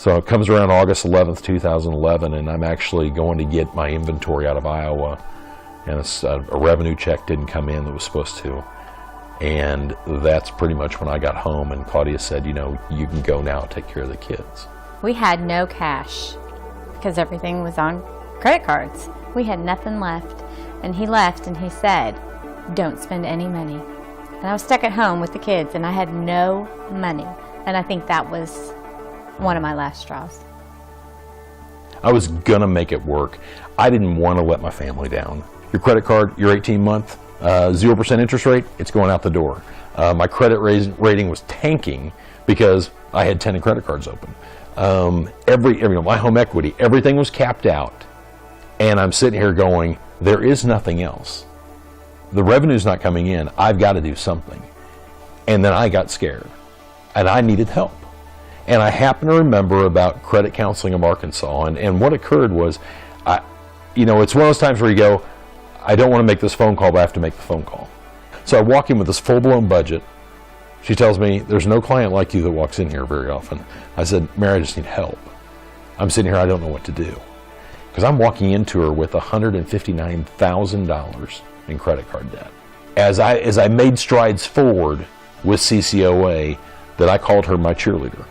So it comes around August 11th, 2011, and I'm actually going to get my inventory out of Iowa, and a revenue check didn't come in that was supposed to. And that's pretty much when I got home, and Claudia said, you know, you can go now, take care of the kids. We had no cash because everything was on credit cards. We had nothing left. And he left and he said, don't spend any money. And I was stuck at home with the kids and I had no money. And I think that was one of my last straws. I was gonna make it work. I didn't want to let my family down. Your credit card, your 18-month, 0% interest rate, it's going out the door. My credit rating was tanking because I had 10 credit cards open. My home equity, everything was capped out. And I'm sitting here going, there is nothing else. The revenue's not coming in. I've got to do something. And then I got scared and I needed help. And I happen to remember about Credit Counseling of Arkansas, and what occurred was, it's one of those times where you go, I don't want to make this phone call, but I have to make the phone call. So I walk in with this full-blown budget. She tells me, there's no client like you that walks in here very often. I said, Mary, I just need help. I'm sitting here, I don't know what to do. Because I'm walking into her with $159,000 in credit card debt. As I made strides forward with CCOA, that I called her my cheerleader.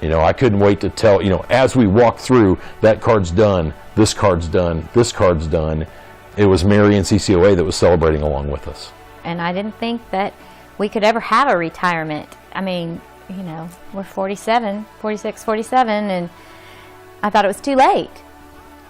I couldn't wait to tell, as we walked through, that card's done, this card's done, this card's done. It was Mary and CCOA that was celebrating along with us. And I didn't think that we could ever have a retirement. I mean, we're 46, 47, and I thought it was too late.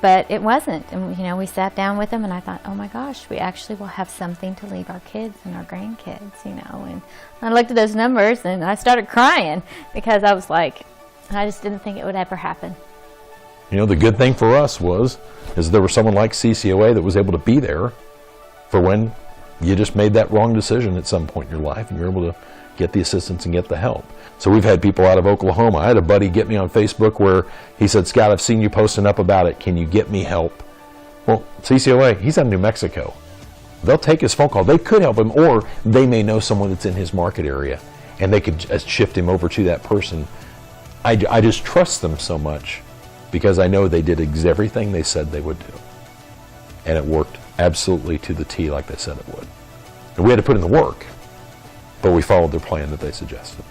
But it wasn't. And, we sat down with them and I thought, oh my gosh, we actually will have something to leave our kids and our grandkids, And I looked at those numbers and I started crying because I was like, I just didn't think it would ever happen. The good thing for us is there was someone like CCOA that was able to be there for when you just made that wrong decision at some point in your life and you're able to get the assistance and get the help. So we've had people out of Oklahoma. I had a buddy get me on Facebook where he said, Scott, I've seen you posting up about it. Can you get me help? Well, CCOA, he's in New Mexico. They'll take his phone call. They could help him, or they may know someone that's in his market area and they could shift him over to that person. I just trust them so much because I know they did everything they said they would do. And it worked absolutely to the T like they said it would. And we had to put in the work, but we followed their plan that they suggested.